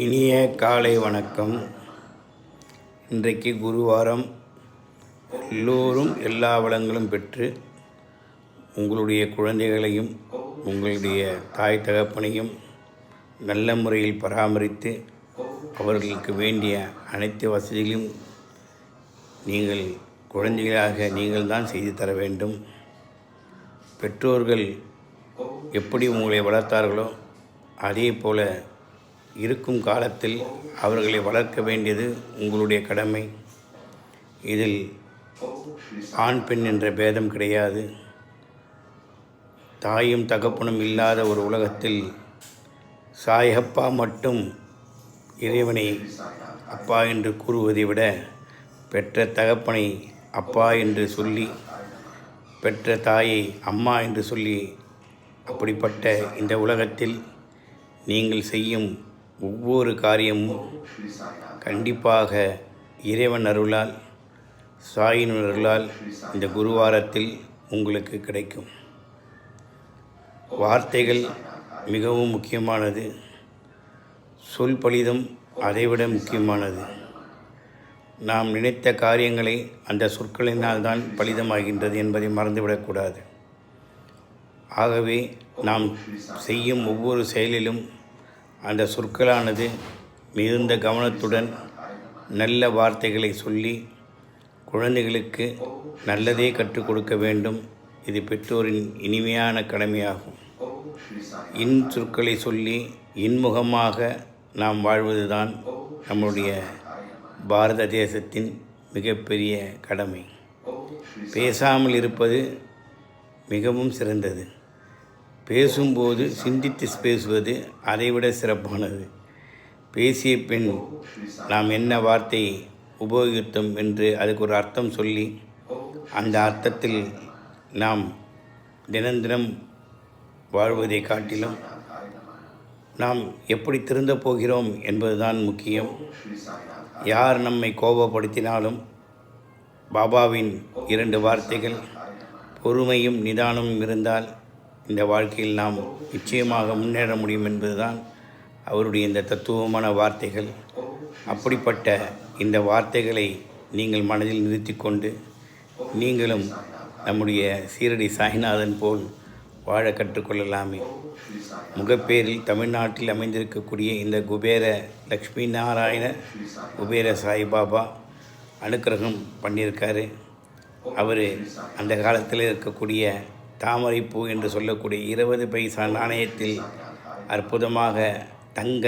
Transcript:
இனிய காலை வணக்கம். இன்றைக்கு குருவாரம். எல்லோரும் எல்லா வளங்களும் பெற்று உங்களுடைய குழந்தைகளையும் உங்களுடைய தாய் தகப்பனையும் நல்ல முறையில் பராமரித்து அவர்களுக்கு வேண்டிய அனைத்து வசதிகளையும் நீங்கள் குழந்தைகளாக நீங்கள் தான் செய்து தர வேண்டும். பெற்றோர்கள் எப்படி உங்களை வளர்த்தார்களோ அதே போல இருக்கும் காலத்தில் அவர்களை வளர்க்க வேண்டியது உங்களுடைய கடமை. இதில் ஆண் பெண் என்ற பேதம் கிடையாது. தாயும் தகப்பனும் இல்லாத ஒரு உலகத்தில் சாயப்பா மட்டும் இறைவனை அப்பா என்று கூறுவதை விட பெற்ற தகப்பனை அப்பா என்று சொல்லி பெற்ற தாயை அம்மா என்று சொல்லி அப்படிப்பட்ட இந்த உலகத்தில் நீங்கள் செய்யும் ஒவ்வொரு காரியமும் கண்டிப்பாக இறைவன் அருளால் சாயின் அருளால் இந்த குருவாரத்தில் உங்களுக்கு கிடைக்கும். வார்த்தைகள் மிகவும் முக்கியமானது. சொல் பலிதம் அதைவிட முக்கியமானது. நாம் நினைத்த காரியங்களை அந்த சொற்களினால் தான் பலிதமாகின்றது என்பதை மறந்துவிடக்கூடாது. ஆகவே நாம் செய்யும் ஒவ்வொரு செயலிலும் அந்த சொற்களானது மிகுந்த கவனத்துடன் நல்ல வார்த்தைகளை சொல்லி குழந்தைகளுக்கு நல்லதே கற்றுக் கொடுக்க வேண்டும். இது பெற்றோரின் இனிமையான கடமையாகும். சொற்களை சொல்லி இன்முகமாக நாம் வாழ்வதுதான் நம்முடைய பாரத தேசத்தின் மிகப்பெரிய கடமை. பேசாமல் இருப்பது மிகவும் சிறந்தது. பேசும்போது சிந்தித்து பேசுவது அதைவிட சிறப்பானது. பேசிய பின் நாம் என்ன வார்த்தை உபயோகித்தோம் என்று அதுக்கு ஒரு அர்த்தம் சொல்லி அந்த அர்த்தத்தில் நாம் தினம் வாழ்வதை காட்டிலும் நாம் எப்படி திருந்தப் போகிறோம் என்பதுதான் முக்கியம். யார் நம்மை கோபப்படுத்தினாலும் பாபாவின் 2 வார்த்தைகள் பொறுமையும் நிதானமும் இருந்தால் இந்த வாழ்க்கையில் நாம் நிச்சயமாக முன்னேற முடியும் என்பதுதான் அவருடைய இந்த தத்துவமான வார்த்தைகள். அப்படிப்பட்ட இந்த வார்த்தைகளை நீங்கள் மனதில் நிறுத்தி கொண்டு நீங்களும் நம்முடைய சீரடி சாய்நாதன் போல் வாழ கற்றுக்கொள்ளலாமே. முகப்பேரில் தமிழ்நாட்டில் அமைந்திருக்கக்கூடிய இந்த குபேர லக்ஷ்மி நாராயண குபேர சாய்பாபா அனுக்கிரகம் பண்ணியிருக்காரு. அவர் அந்த காலத்தில் இருக்கக்கூடிய தாமரைப்பூ என்று சொல்லக்கூடிய 20 பைசா நாணயத்தில் அற்புதமாக தங்க